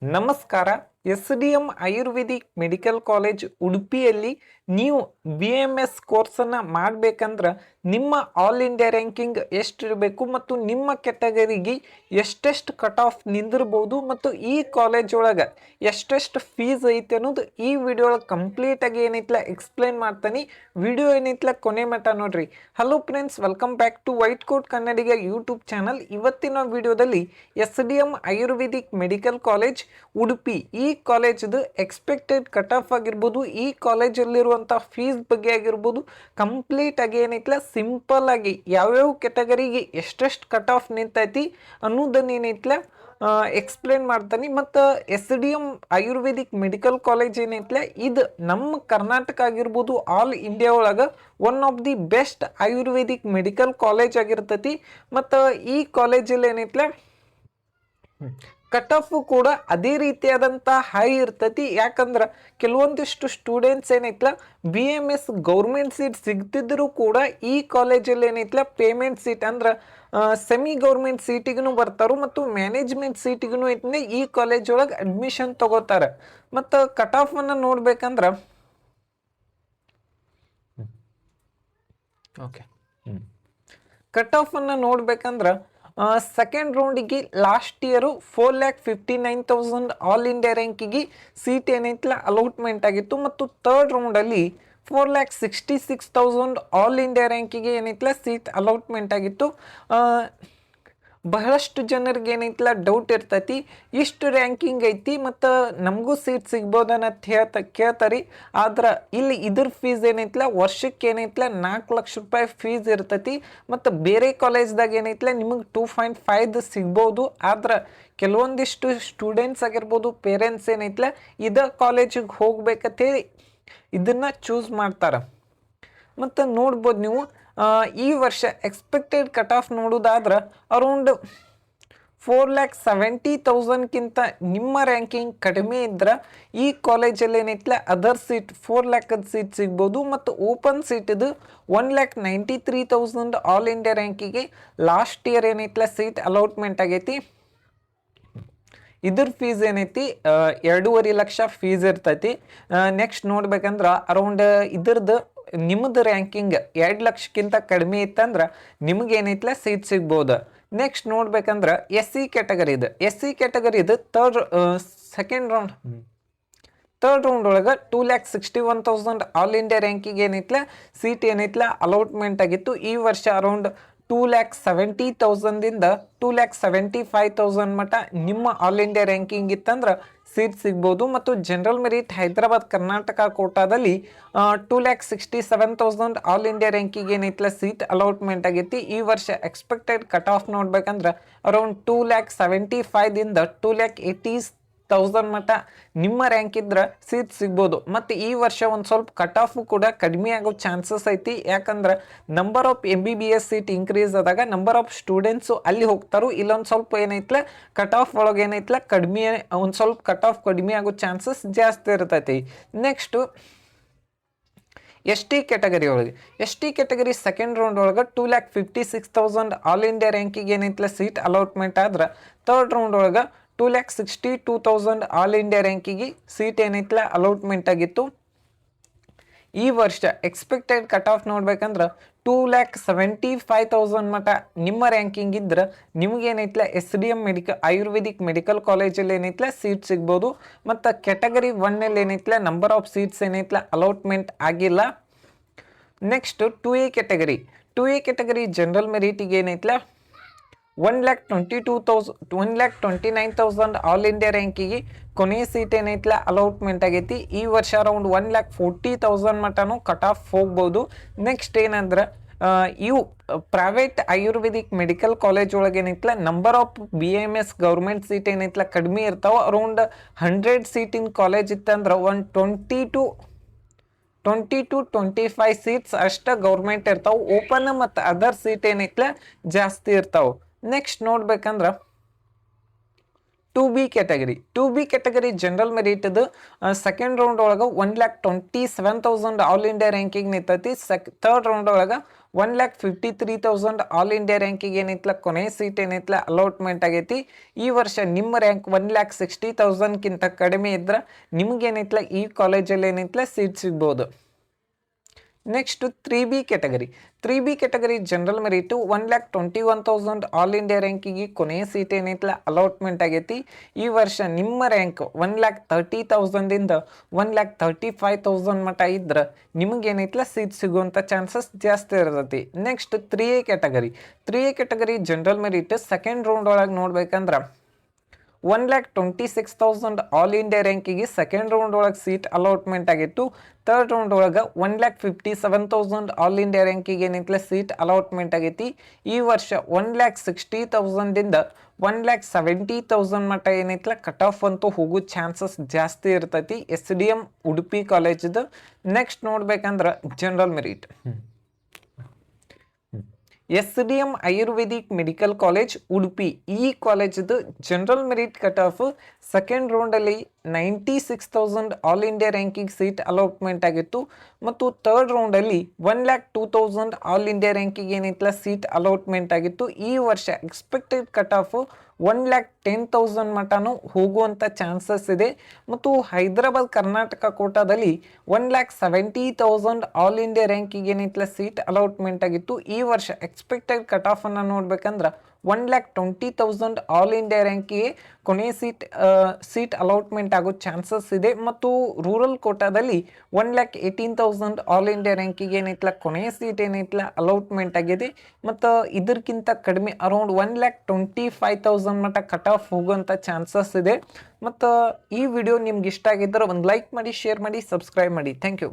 ನಮಸ್ಕಾರ. SDM Ayurvedic medical college ಉಡುಪಿಯಲ್ಲಿ ನೀವು BMS ಕೋರ್ಸನ್ನು ಮಾಡಬೇಕಂದ್ರೆ ನಿಮ್ಮ ಆಲ್ ಇಂಡಿಯಾ ರ್ಯಾಂಕಿಂಗ್ ಎಷ್ಟಿರಬೇಕು ಮತ್ತು ನಿಮ್ಮ ಕೆಟಗರಿಗೆ ಎಷ್ಟೆಷ್ಟು ಕಟ್ ಆಫ್ ನಿಂದಿರ್ಬೋದು ಮತ್ತು ಈ ಕಾಲೇಜ್ ಒಳಗೆ ಎಷ್ಟೆಷ್ಟು ಫೀಸ್ ಐತೆ ಅನ್ನೋದು ಈ ವಿಡಿಯೋ ಒಳಗೆ ಕಂಪ್ಲೀಟಾಗಿ ಏನೈತಲ್ಲ ಎಕ್ಸ್ಪ್ಲೈನ್ ಮಾಡ್ತಾನೆ. ವಿಡಿಯೋ ಏನೈತಲ್ಲ ಕೊನೆ ಮಟ್ಟ ನೋಡ್ರಿ. Hello friends, welcome back to white coat Kannadiga YouTube channel. ಇವತ್ತಿನ ವಿಡಿಯೋದಲ್ಲಿ SDM Ayurvedic medical college Udupi ಈ ಕಾಲೇಜದು ಎಕ್ಸ್ಪೆಕ್ಟೆಡ್ ಕಟ್ ಆಫ್ ಆಗಿರ್ಬೋದು, ಈ ಕಾಲೇಜಲ್ಲಿರುವಂಥ ಫೀಸ್ ಬಗ್ಗೆ ಆಗಿರ್ಬೋದು, ಕಂಪ್ಲೀಟ್ ಆಗಿ ಏನೈತಲ್ಲ ಸಿಂಪಲ್ ಆಗಿ ಯಾವ್ಯಾವ ಕೆಟಗರಿಗೆ ಎಷ್ಟೆಷ್ಟು ಕಟ್ ಆಫ್ ನಿಂತೈತಿ ಅನ್ನೋದನ್ನ ಏನೈತಲ್ಲ ಎಕ್ಸ್ಪ್ಲೇನ್ ಮಾಡ್ತಾನೆ. ಮತ್ತು SDM ಆಯುರ್ವೇದಿಕ್ ಮೆಡಿಕಲ್ ಕಾಲೇಜ್ ಏನೈತಲ್ಲ ಇದು ನಮ್ಮ ಕರ್ನಾಟಕ ಆಗಿರ್ಬೋದು, ಆಲ್ ಇಂಡಿಯಾ ಒಳಗೆ one of the best Ayurvedic medical college ಆಗಿರ್ತೈತಿ. ಮತ್ತು ಈ ಕಾಲೇಜಲ್ಲಿ ಏನೈತಲ್ಲ ಕಟ್ ಆಫ್ ಕೂಡ ಅದೇ ರೀತಿಯಾದಂಥ ಹೈ ಇರ್ತೈತಿ. ಯಾಕಂದ್ರೆ ಕೆಲವೊಂದಿಷ್ಟು ಸ್ಟೂಡೆಂಟ್ಸ್ ಏನೈತಲ್ಲ BMS ಗೌರ್ಮೆಂಟ್ ಸೀಟ್ ಸಿಗ್ತಿದ್ರು ಕೂಡ ಈ ಕಾಲೇಜಲ್ಲಿ ಏನೈತಲ್ಲ ಪೇಮೆಂಟ್ ಸೀಟ್ ಅಂದ್ರೆ ಸೆಮಿ ಗೌರ್ಮೆಂಟ್ ಸೀಟಿಗೂ ಬರ್ತಾರೋ ಮತ್ತು ಮ್ಯಾನೇಜ್ಮೆಂಟ್ ಸೀಟಿಗೂ ಐತಂದ್ರೆ ಈ ಕಾಲೇಜ್ ಒಳಗೆ ಅಡ್ಮಿಷನ್ ತಗೋತಾರೆ. ಮತ್ತು ಕಟ್ ಆಫನ್ನು ನೋಡ್ಬೇಕಂದ್ರೆ ಓಕೆ ಕಟ್ ಆಫನ್ನು ನೋಡ್ಬೇಕಂದ್ರೆ ಸೆಕೆಂಡ್ ರೌಂಡಿಗೆ ಲಾಸ್ಟ್ ಇಯರು 4,59,000 ಆಲ್ ಇಂಡಿಯಾ ರ್ಯಾಂಕಿಗೆ ಸೀಟ್ ಏನೈತಲ್ಲ ಅಲೌಟ್ಮೆಂಟ್ ಆಗಿತ್ತು. ಮತ್ತು ಥರ್ಡ್ ರೌಂಡಲ್ಲಿ 4,66,000 ಆಲ್ ಇಂಡಿಯಾ ರ್ಯಾಂಕಿಗೆ ಏನೈತಲ್ಲ ಸೀಟ್ ಅಲೌಟ್ಮೆಂಟ್ ಆಗಿತ್ತು. ಬಹಳಷ್ಟು ಜನರಿಗೆ ಏನೈತಲ್ಲ ಡೌಟ್ ಇರ್ತೈತಿ, ಇಷ್ಟು ರ್ಯಾಂಕಿಂಗ್ ಐತಿ ಮತ್ತು ನಮಗೂ ಸೀಟ್ ಸಿಗ್ಬೋದನ್ನ ಕೇಳ್ತಾರಿ. ಆದ್ರೆ ಇಲ್ಲಿ ಇದ್ರ ಫೀಸ್ ಏನೈತಲ್ಲ ವರ್ಷಕ್ಕೆ ಏನೈತಲ್ಲ 4 ಲಕ್ಷ ರೂಪಾಯಿ ಫೀಸ್ ಇರ್ತೈತಿ. ಮತ್ತು ಬೇರೆ ಕಾಲೇಜ್ದಾಗ ಏನೈತಲ್ಲ ನಿಮಗೆ 2.5 ಸಿಗ್ಬೋದು. ಆದ್ರೆ ಕೆಲವೊಂದಿಷ್ಟು ಸ್ಟೂಡೆಂಟ್ಸ್ ಆಗಿರ್ಬೋದು, ಪೇರೆಂಟ್ಸ್ ಏನೈತಲ್ಲ ಇದ ಕಾಲೇಜಿಗೆ ಹೋಗ್ಬೇಕಂತೇಳಿ ಇದನ್ನು ಚೂಸ್ ಮಾಡ್ತಾರೆ. ಮತ್ತು ನೋಡ್ಬೋದು ನೀವು ಈ ವರ್ಷ ಎಕ್ಸ್ಪೆಕ್ಟೆಡ್ ಕಟ್ ಆಫ್ ನೋಡೋದಾದ್ರೆ ಅರೌಂಡ್ 4,70,000ಕಿಂತ ನಿಮ್ಮ ರ್ಯಾಂಕಿಂಗ್ ಕಡಿಮೆ ಇದ್ರೆ ಈ ಕಾಲೇಜಲ್ಲಿ ಏನೈತಲ್ಲ ಅದರ್ ಸೀಟ್ 4 ಲ್ಯಾಕದ ಸೀಟ್ ಸಿಗ್ಬೋದು. ಮತ್ತು ಓಪನ್ ಸೀಟ್ ಇದು 1,93,000 ಆಲ್ ಇಂಡಿಯಾ ರ್ಯಾಂಕಿಗೆ ಲಾಸ್ಟ್ ಇಯರ್ ಏನೈತಲ್ಲ ಸೀಟ್ ಅಲೌಟ್ಮೆಂಟ್ ಆಗೈತಿ. ಇದ್ರ ಫೀಸ್ ಏನೈತಿ 2.5 ಲಕ್ಷ ಫೀಸ್ ಇರ್ತೈತಿ. ನೆಕ್ಸ್ಟ್ ನೋಡ್ಬೇಕಂದ್ರೆ ಅರೌಂಡ್ ಇದ್ರದ್ದು ನಿಮ್ಮದು ರ್ಯಾಂಕಿಂಗ್ 2 ಲಕ್ಷಕ್ಕಿಂತ ಕಡಿಮೆ ಇತ್ತಂದ್ರೆ ನಿಮಗೇನೈತಲ್ಲ ಸೀಟ್ ಸಿಗ್ಬೋದು. ನೆಕ್ಸ್ಟ್ ನೋಡ್ಬೇಕಂದ್ರೆ SC ಕ್ಯಾಟಗರಿದು ಸೆಕೆಂಡ್ ಥರ್ಡ್ ರೌಂಡ್ ಒಳಗೆ 2,61,000 ಆಲ್ ಇಂಡಿಯಾ ರ್ಯಾಂಕಿಗೆ ಏನೈತಲ್ಲ ಸೀಟ್ ಏನೈತಲ್ಲ ಅಲೌಟ್ಮೆಂಟ್ ಆಗಿತ್ತು. ಈ ವರ್ಷ ಅರೌಂಡ್ 2,70,000ದಿಂದ 2,75,000 ಮಟ್ಟ ನಿಮ್ಮ ಆಲ್ ಇಂಡಿಯಾ ರ್ಯಾಂಕಿಂಗ್ ಇತ್ತಂದ್ರೆ ಸೀಟ್ ಸಿಗ್ಬೋದು. ಮತ್ತು ಜನರಲ್ ಮೆರಿಟ್ ಹೈದರಾಬಾದ್ ಕರ್ನಾಟಕ ಕೋಟಾದಲ್ಲಿ 2,67,000 ಆಲ್ ಇಂಡಿಯಾ ರ್ಯಾಂಕಿಗೆ ಏನೈತಲ್ಲ ಸೀಟ್ ಅಲೌಟ್ಮೆಂಟ್ ಆಗೈತಿ. ಈ ವರ್ಷ ಎಕ್ಸ್ಪೆಕ್ಟೆಡ್ ಕಟ್ ಆಫ್ ನೋಡ್ಬೇಕಂದ್ರೆ ಅರೌಂಡ್ 2,75,000ದಿಂದ 2,80,000 ಮಟ್ಟ ನಿಮ್ಮ ರ್ಯಾಂಕ್ ಇದ್ರೆ ಸೀಟ್ ಸಿಗ್ಬೋದು. ಮತ್ತು ಈ ವರ್ಷ ಒಂದು ಸ್ವಲ್ಪ ಕಟ್ ಆಫ್ ಕೂಡ ಕಡಿಮೆ ಆಗೋ ಚಾನ್ಸಸ್ ಐತಿ. ಯಾಕಂದ್ರೆ number of MBBS seat increase ಆದಾಗ ನಂಬರ್ ಆಫ್ ಸ್ಟೂಡೆಂಟ್ಸು ಅಲ್ಲಿ ಹೋಗ್ತಾರೋ, ಇಲ್ಲೊಂದು ಸ್ವಲ್ಪ ಏನೈತಲ್ಲ ಕಟ್ ಆಫ್ ಒಳಗೆ ಏನೈತಲ್ಲ ಕಡಿಮೆ ಒಂದು ಸ್ವಲ್ಪ ಕಟ್ ಆಫ್ ಕಡಿಮೆ ಆಗೋ ಚಾನ್ಸಸ್ ಜಾಸ್ತಿ ಇರ್ತೈತಿ. Next ST category second round ಒಳಗೆ 2,56,000 ಆಲ್ ಇಂಡಿಯಾ ರ್ಯಾಂಕಿಗೆ ಏನೈತಲ್ಲ ಸೀಟ್ ಅಲೌಟ್ಮೆಂಟ್ ಆದ್ರೆ ಥರ್ಡ್ ರೌಂಡ್ ಒಳಗೆ 2,62,000 ಆಲ್ ಇಂಡಿಯಾ ರ್ಯಾಂಕಿಗೆ ಸೀಟ್ ಏನೈತಲ್ಲ ಅಲೌಟ್ಮೆಂಟ್ ಆಗಿತ್ತು. ಈ ವರ್ಷ ಎಕ್ಸ್ಪೆಕ್ಟೆಡ್ ಕಟ್ ಆಫ್ ನೋಡ್ಬೇಕಂದ್ರೆ 2,75,000 ಮಟ್ಟ ನಿಮ್ಮ ರ್ಯಾಂಕಿಂಗ್ ಇದ್ರೆ ನಿಮಗೇನೈತಲ್ಲ SDM ಆಯುರ್ವೇದಿಕ್ ಮೆಡಿಕಲ್ ಕಾಲೇಜಲ್ಲಿ ಏನೈತಲ್ಲ ಸೀಟ್ ಸಿಗ್ಬೋದು. ಮತ್ತು ಕ್ಯಾಟಗರಿ 1ನಲ್ಲಿ ಏನೈತಲ್ಲ ನಂಬರ್ ಆಫ್ ಸೀಟ್ಸ್ ಏನೈತಲ್ಲ ಅಲೌಟ್ಮೆಂಟ್ ಆಗಿಲ್ಲ. ನೆಕ್ಸ್ಟ್ 2A ಕ್ಯಾಟಗರಿ ಜನರಲ್ ಮೆರಿಟಿಗೆ ಏನೈತಲ್ಲ 1,29,000 ಆಲ್ ಇಂಡಿಯಾ ರ್ಯಾಂಕಿಗೆ ಕೊನೆ ಸೀಟ್ ಏನೈತಲ್ಲ ಅಲೌಟ್ಮೆಂಟ್ ಆಗೈತಿ. ಈ ವರ್ಷ ಅರೌಂಡ್ 1,40,000 ಮಟನೂ ಕಟ್ ಆಫ್ ಹೋಗ್ಬೋದು. ನೆಕ್ಸ್ಟ್ ಏನಂದ್ರೆ ಇವು ಪ್ರೈವೇಟ್ ಆಯುರ್ವೇದಿಕ್ ಮೆಡಿಕಲ್ ಕಾಲೇಜ್ ಒಳಗೆ ಏನೈತಲ್ಲ number of BMS government seat ಏನೈತಲ್ಲ ಕಡಿಮೆ ಇರ್ತಾವೆ. ಅರೌಂಡ್ 100 ಸೀಟಿನ ಕಾಲೇಜ್ ಇತ್ತಂದ್ರೆ ಒಂದು 20 to 25 ಸೀಟ್ಸ್ ಅಷ್ಟೇ ಗೌರ್ಮೆಂಟ್ ಇರ್ತಾವೆ. ಓಪನ್ ಮತ್ತು ಅದರ್ ಸೀಟ್ ಏನೈತಲ್ಲ ಜಾಸ್ತಿ ಇರ್ತಾವೆ. ನೆಕ್ಸ್ಟ್ ನೋಡ್ಬೇಕಂದ್ರೆ ಟು ಬಿ ಕ್ಯಾಟಗರಿ ಜನರಲ್ ಮೆರಿಟ್ದು ಸೆಕೆಂಡ್ ರೌಂಡ್ ಒಳಗೆ 1,27,000 ಆಲ್ ಇಂಡಿಯಾ ರ್ಯಾಂಕಿಂಗ್ ನಿಂತೈತಿ. ಥರ್ಡ್ ರೌಂಡ್ ಒಳಗೆ 1,53,000 ಆಲ್ ಇಂಡಿಯಾ ರ್ಯಾಂಕಿಂಗ್ ಏನೈತ್ಲ ಕೊನೆ ಸೀಟ್ ಏನೈತ್ಲ ಅಲಾಟ್ಮೆಂಟ್ ಆಗೈತಿ. ಈ ವರ್ಷ ನಿಮ್ಮ ರ್ಯಾಂಕ್ 1,60,000ಕಿಂತ ಕಡಿಮೆ ಇದ್ರೆ ನಿಮ್ಗೇನೈತ್ಲ ಈ ಕಾಲೇಜಲ್ಲಿ ಏನೈತ್ಲ ಸೀಟ್ ಸಿಗ್ಬೋದು. Next 3B category general merit 1,21,000 all India ರ್ಯಾಂಕಿಗೆ ಕೊನೆಯ ಸೀಟ್ ಏನೈತ್ಲ ಅಲಾಟ್ಮೆಂಟ್ ಆಗೈತಿ. ಈ ವರ್ಷ ನಿಮ್ಮ ರ್ಯಾಂಕ್ 1,30,000ದಿಂದ 1,35,000 ಮಟ್ಟ ಇದ್ರೆ ನಿಮಗೇನೈತ್ಲ ಸೀಟ್ ಸಿಗುವಂಥ ಚಾನ್ಸಸ್ ಜಾಸ್ತಿ ಇರ್ತೈತಿ. Next 3A category general merit second round ಒಳಗೆ ನೋಡ್ಬೇಕಂದ್ರೆ 1,26,000 ಆಲ್ ಇಂಡಿಯಾ ರ್ಯಾಂಕಿಗೆ ಸೆಕೆಂಡ್ ರೌಂಡ್ ಒಳಗೆ ಸೀಟ್ ಅಲಾಟ್ಮೆಂಟ್ ಆಗಿತ್ತು. ಥರ್ಡ್ ರೌಂಡ್ ಒಳಗೆ 1,57,000 ಆಲ್ ಇಂಡಿಯಾ ರ್ಯಾಂಕಿಗೆ ಏನೈತ್ಲ ಸೀಟ್ ಅಲಾಟ್ಮೆಂಟ್ ಆಗೈತಿ. ಈ ವರ್ಷ 1,60,000ದಿಂದ 1,70,000 ಮಟ್ಟ ಏನೈತ್ಲ ಕಟ್ ಆಫ್ ಅಂತೂ ಹೋಗೋ ಚಾನ್ಸಸ್ ಜಾಸ್ತಿ ಇರ್ತೈತಿ SDM ಉಡುಪಿ ಕಾಲೇಜ್ದು. ನೆಕ್ಸ್ಟ್ ನೋಡ್ಬೇಕಂದ್ರೆ general merit SDM Ayurvedic medical college Udupi. ಈ ಕಾಲೇಜ್ದು general merit cut off second ರೌಂಡಲ್ಲಿ 96,000 all India ranking seat allotment ಆಗಿತ್ತು. ಮತ್ತು ಥರ್ಡ್ ರೌಂಡಲ್ಲಿ 1,02,000 ಆಲ್ ಇಂಡಿಯಾ ರ್ಯಾಂಕಿಂಗ್ ಏನೈತ್ಲ ಸೀಟ್ ಅಲಾಟ್ಮೆಂಟ್ ಆಗಿತ್ತು. ಈ ವರ್ಷ ಎಕ್ಸ್ಪೆಕ್ಟೆಡ್ ಕಟ್ ಆಫ್ 1,10,000 ಮಟನೂ ಹೋಗುವಂಥ ಚಾನ್ಸಸ್ ಇದೆ. ಮತ್ತು ಹೈದರಾಬಾದ್ ಕರ್ನಾಟಕ ಕೋಟಾದಲ್ಲಿ 1,70,000 ಆಲ್ ಇಂಡಿಯಾ ರ್ಯಾಂಕಿಗೆ ಏನೈತ್ಲ ಸೀಟ್ ಅಲಾಟ್ಮೆಂಟ್ ಆಗಿತ್ತು. ಈ ವರ್ಷ ಎಕ್ಸ್ಪೆಕ್ಟೆಡ್ ಕಟ್ ಆಫ್ ಅನ್ನು ನೋಡ್ಬೇಕಂದ್ರೆ 1,20,000 ಆಲ್ ಇಂಡಿಯಾ ರ್ಯಾಂಕಿಗೆ ಕೊನೆಯ ಸೀಟ್ ಅಲಾಟ್ಮೆಂಟ್ ಆಗೋ ಚಾನ್ಸಸ್ ಇದೆ. ಮತ್ತು ರೂರಲ್ ಕೋಟಾದಲ್ಲಿ 1,18,000 ಆಲ್ ಇಂಡಿಯಾ ರ್ಯಾಂಕಿಗೆ ಏನೈತ್ಲ ಕೊನೆಯ ಸೀಟ್ ಏನೈತ್ಲ ಅಲಾಟ್ಮೆಂಟ್ ಆಗಿದೆ. ಮತ್ತು ಇದಕ್ಕಿಂತ ಕಡಿಮೆ ಅರೌಂಡ್ 1,25,000 ಮಟ್ಟ ಕಟ್ ಆಫ್ ಹೋಗುವಂಥ ಚಾನ್ಸಸ್ ಇದೆ. ಮತ್ತು ಈ ವಿಡಿಯೋ ನಿಮ್ಗೆ ಇಷ್ಟ ಆಗಿದ್ದರೆ ಒಂದು ಲೈಕ್ ಮಾಡಿ, ಶೇರ್ ಮಾಡಿ, ಸಬ್ಸ್ಕ್ರೈಬ್ ಮಾಡಿ. Thank you.